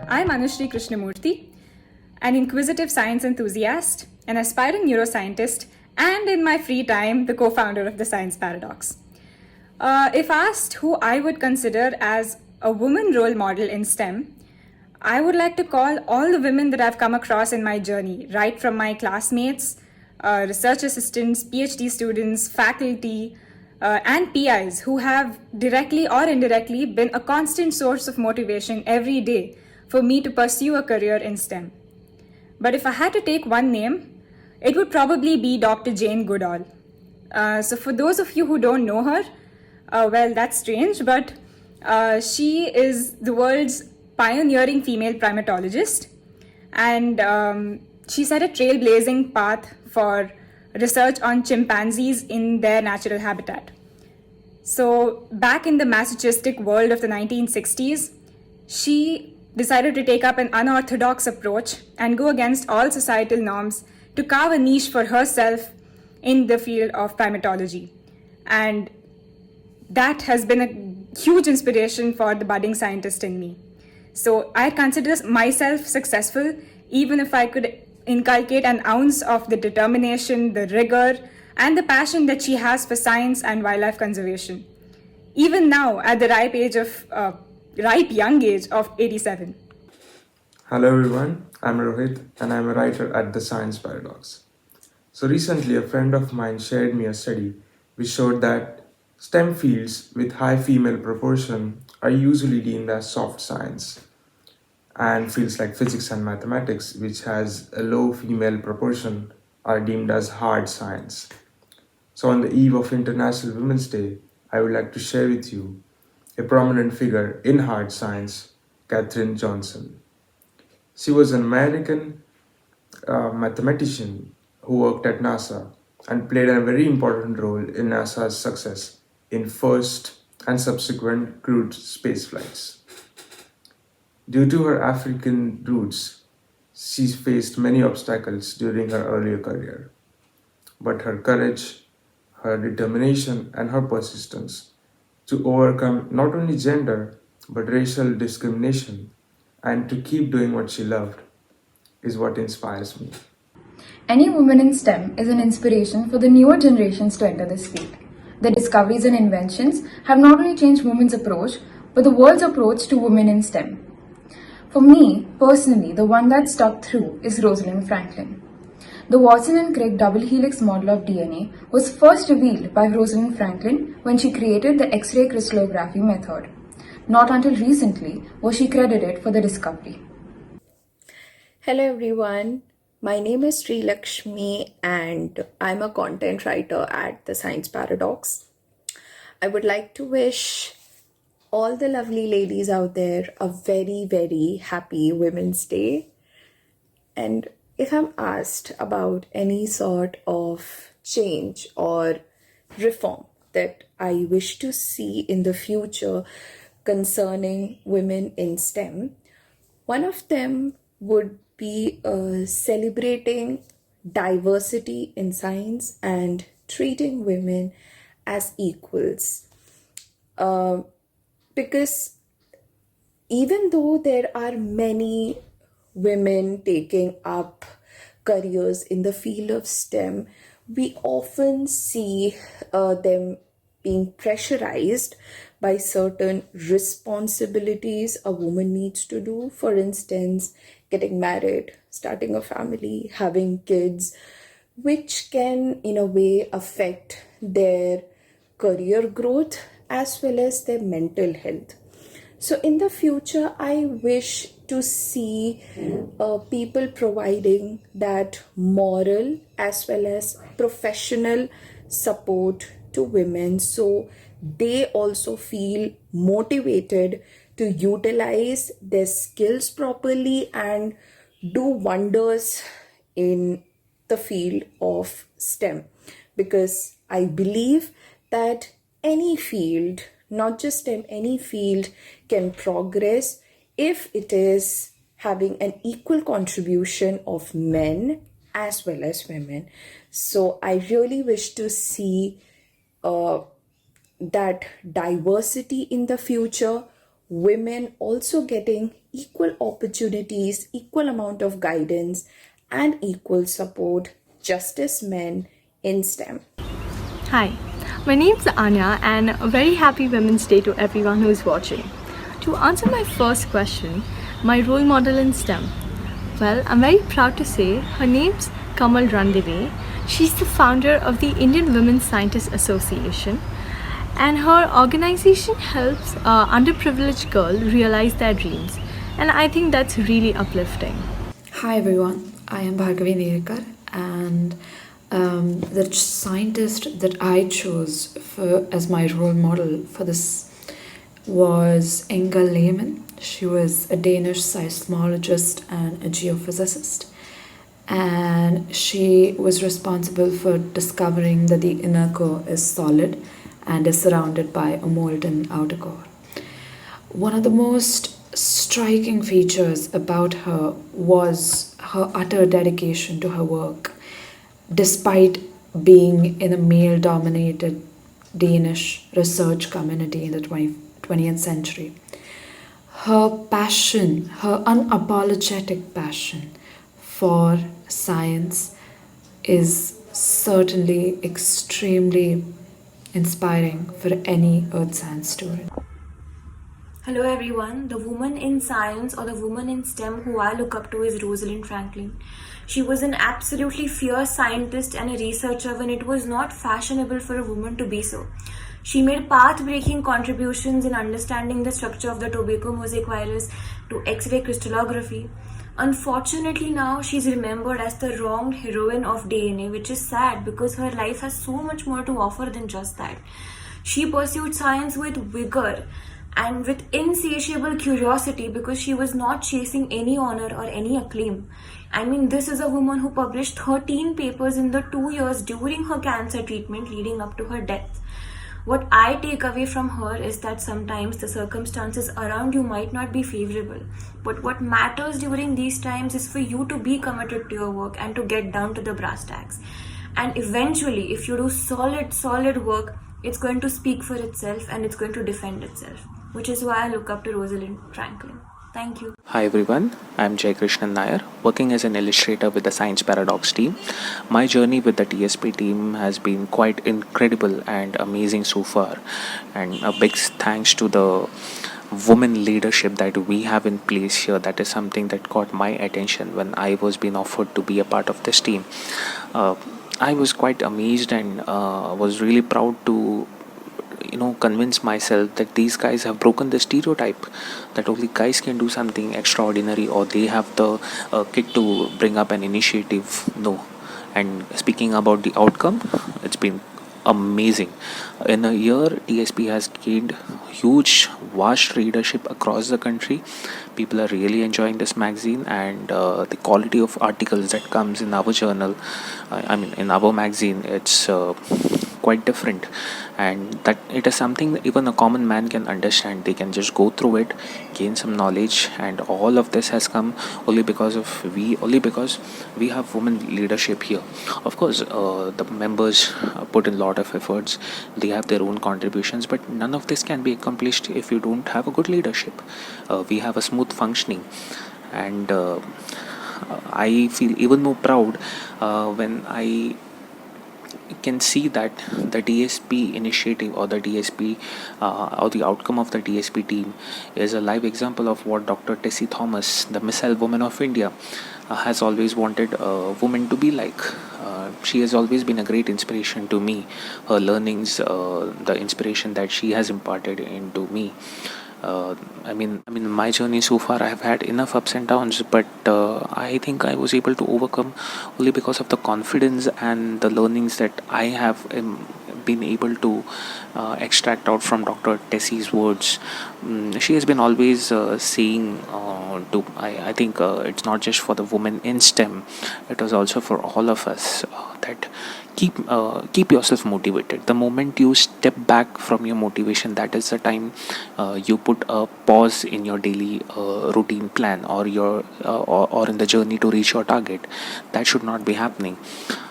I'm Anushri Krishnamurthy, an inquisitive science enthusiast, an aspiring neuroscientist, and in my free time, the co-founder of the Science Paradox. If asked who I would consider as a woman role model in STEM, I would like to call all the women that I've come across in my journey, right from my classmates, research assistants, PhD students, faculty, and PIs who have directly or indirectly been a constant source of motivation every day for me to pursue a career in STEM. But if I had to take one name, it would probably be Dr. Jane Goodall. So for those of you who don't know her, well, that's strange, but she is the world's pioneering female primatologist, and she set a trailblazing path for research on chimpanzees in their natural habitat. So back in the masochistic world of the 1960s, she decided to take up an unorthodox approach and go against all societal norms to carve a niche for herself in the field of primatology. And that has been a huge inspiration for the budding scientist in me. So I consider myself successful even if I could inculcate an ounce of the determination, the rigor, and the passion that she has for science and wildlife conservation. Even now, at the ripe young age of 87. Hello everyone, I'm Rohit and I'm a writer at the Science Paradox. So recently a friend of mine shared me a study which showed that STEM fields with high female proportion are usually deemed as soft science, and fields like physics and mathematics which has a low female proportion are deemed as hard science. So on the eve of International Women's Day, I would like to share with you a prominent figure in hard science, Katherine Johnson. She was an American mathematician who worked at NASA and played a very important role in NASA's success in first and subsequent crewed space flights. Due to her African roots, she faced many obstacles during her earlier career. But her courage, her determination, and her persistence to overcome not only gender but racial discrimination and to keep doing what she loved is what inspires me. Any woman in STEM is an inspiration for the newer generations to enter this field. The discoveries and inventions have not only changed women's approach, but the world's approach to women in STEM. For me, personally, the one that stuck through is Rosalind Franklin. The Watson and Crick double helix model of DNA was first revealed by Rosalind Franklin when she created the X-ray crystallography method. Not until recently was she credited for the discovery. Hello everyone, my name is Sri Lakshmi and I'm a content writer at the Science Paradox. I would like to wish all the lovely ladies out there a very, very happy Women's Day. And if I'm asked about any sort of change or reform that I wish to see in the future concerning women in STEM, one of them would be celebrating diversity in science and treating women as equals. Because even though there are many women taking up careers in the field of STEM, we often see them being pressurized by certain responsibilities a woman needs to do. For instance, getting married, starting a family, having kids, which can in a way affect their career growth as well as their mental health. So in the future, I wish to see people providing that moral as well as professional support to women so they also feel motivated to utilize their skills properly and do wonders in the field of STEM. Because I believe that any field, not just STEM, any field can progress if it is having an equal contribution of men as well as women. So I really wish to see that diversity in the future, women also getting equal opportunities, equal amount of guidance, and equal support just as men in STEM. Hi, my name's Anya, and a very happy Women's Day to everyone who's watching. To answer my first question, my role model in STEM. Well, I'm very proud to say her name's Kamal Randeve. She's the founder of the Indian Women Scientists Association, and her organization helps underprivileged girls realize their dreams. And I think that's really uplifting. Hi everyone, I am Bhargavi Nerekar, and the scientist that I chose as my role model for this was Inga Lehmann. She was a Danish seismologist and a geophysicist, and she was responsible for discovering that the inner core is solid and is surrounded by a molten outer core. One of the most striking features about her was her utter dedication to her work, despite being in a male dominated Danish research community in the 20th century. Her passion, her unapologetic passion for science is certainly extremely inspiring for any earth science student. Hello everyone, the woman in science or the woman in STEM who I look up to is Rosalind Franklin. She was an absolutely fierce scientist and a researcher when it was not fashionable for a woman to be so. She made path-breaking contributions in understanding the structure of the tobacco mosaic virus to X-ray crystallography. Unfortunately now she's remembered as the wronged heroine of DNA, which is sad because her life has so much more to offer than just that. She pursued science with vigor and with insatiable curiosity because she was not chasing any honor or any acclaim. I mean, this is a woman who published 13 papers in the 2 years during her cancer treatment leading up to her death. What I take away from her is that sometimes the circumstances around you might not be favorable, but what matters during these times is for you to be committed to your work and to get down to the brass tacks. And eventually, if you do solid work, it's going to speak for itself and it's going to defend itself, which is why I look up to Rosalind Franklin. Thank you. Hi everyone, I'm Jay Krishnan Nair, working as an illustrator with the Science Paradox team. My journey with the TSP team has been quite incredible and amazing so far, and a big thanks to the women leadership that we have in place here. That is something that caught my attention when I was being offered to be a part of this team. I was quite amazed and was really proud to convince myself that these guys have broken the stereotype that only guys can do something extraordinary or they have the kit to bring up an initiative. No. And speaking about the outcome, it's been amazing. In a year, TSP has gained huge vast readership across the country. People are really enjoying this magazine, and the quality of articles that comes in our journal, in our magazine, it's quite different, and that it is something that even a common man can understand. They can just go through it, gain some knowledge, and all of this has come only because we have women leadership here. Of course, the members put in a lot of efforts. They have their own contributions, but none of this can be accomplished if you don't have a good leadership. We have a smooth functioning, and I feel even more proud when I can see that the DSP initiative or the DSP or the outcome of the DSP team is a live example of what Dr. Tessie Thomas, the Missile Woman of India, has always wanted a woman to be like. She has always been a great inspiration to me. Her learnings, the inspiration that she has imparted into me. My journey so far, I have had enough ups and downs, but I think I was able to overcome only because of the confidence and the learnings that I have been able to extract out from Dr. Tessie's words. She has been always saying I think it's not just for the women in STEM, it was also for all of us, that keep yourself motivated. The moment you step back from your motivation, that is the time you put a pause in your daily routine plan or or in the journey to reach your target. That should not be happening.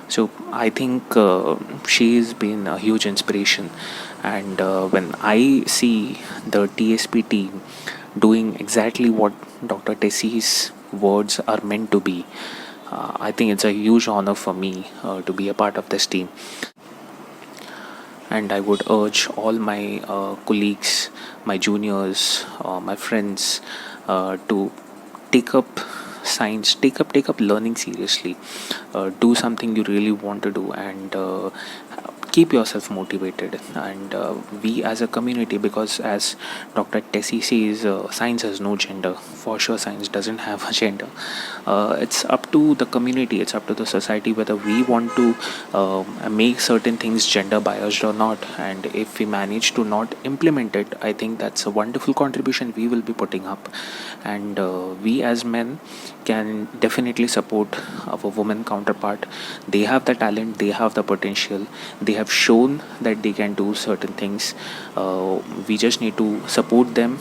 So I think she's been a huge inspiration, And when I see the TSP team doing exactly what Dr. Tessie's words are meant to be, I think it's a huge honor for me to be a part of this team. And I would urge all my colleagues, my juniors, my friends to take up science, take up learning seriously. Do something you really want to do, and keep yourself motivated. And we as a community, because as Dr. Tessie says, science has no gender. For sure, science doesn't have a gender. It's up to the community, it's up to the society whether we want to make certain things gender biased or not. And if we manage to not implement it, I think that's a wonderful contribution we will be putting up. And we as men can definitely support our women counterpart. They have the talent, they have the potential, they have shown that they can do certain things. We just need to support them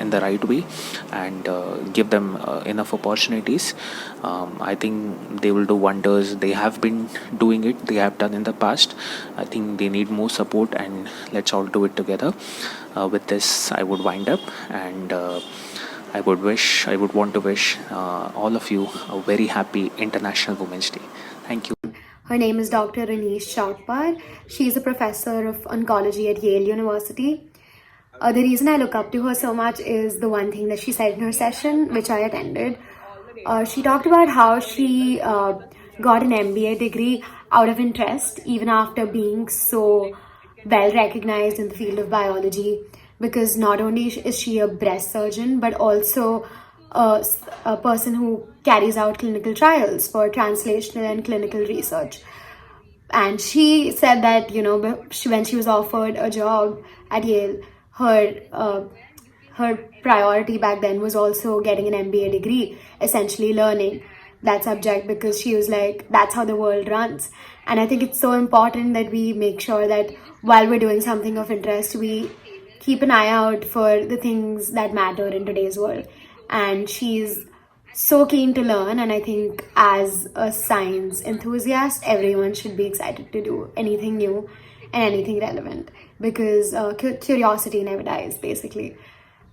in the right way, and give them enough opportunities. I think they will do wonders. They have been doing it, they have done in the past. I think they need more support, and let's all do it together. With this, I would wind up, and I would want to wish all of you a very happy International Women's Day. Thank you. Her name is Dr. Anish Chautpar. She is a professor of oncology at Yale University. The reason I look up to her so much is the one thing that she said in her session, which I attended. She talked about how she got an MBA degree out of interest, even after being so well recognized in the field of biology, because not only is she a breast surgeon, but also a person who carries out clinical trials for translational and clinical research. And she said that, when she was offered a job at Yale, her priority back then was also getting an MBA degree, essentially learning that subject, because she was like, that's how the world runs. And I think it's so important that we make sure that while we're doing something of interest, we keep an eye out for the things that matter in today's world. And she's so keen to learn, and I think as a science enthusiast, everyone should be excited to do anything new and anything relevant, because curiosity never dies, basically.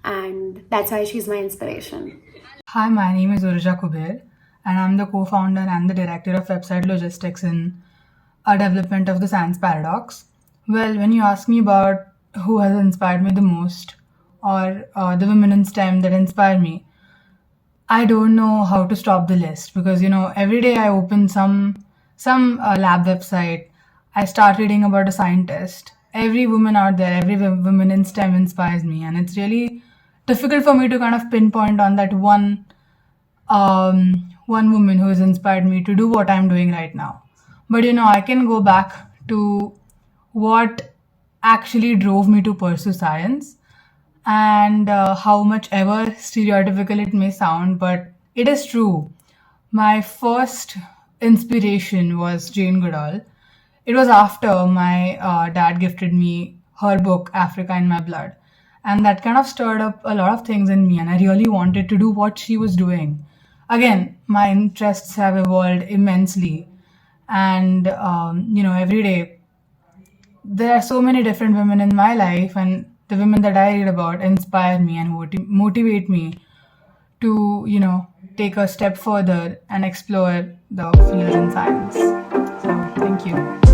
And that's why she's my inspiration. Hi, my name is Urja Kuber, and I'm the co-founder and the director of website logistics in our development of the Science Paradox. Well, when you ask me about who has inspired me the most, or the women in STEM that inspire me, I don't know how to stop the list, because every day I open some lab website, I start reading about a scientist. Every woman out there, every woman in STEM inspires me, and it's really difficult for me to kind of pinpoint on that one woman who has inspired me to do what I'm doing right now. But I can go back to what actually drove me to pursue science, and how much ever stereotypical it may sound, but it is true. My first inspiration was Jane Goodall. It was after my dad gifted me her book, Africa in My Blood. And that kind of stirred up a lot of things in me, and I really wanted to do what she was doing. Again, my interests have evolved immensely. And, every day, there are so many different women in my life, and the women that I read about inspire me and motivate me to, take a step further and explore the field in science. So, thank you.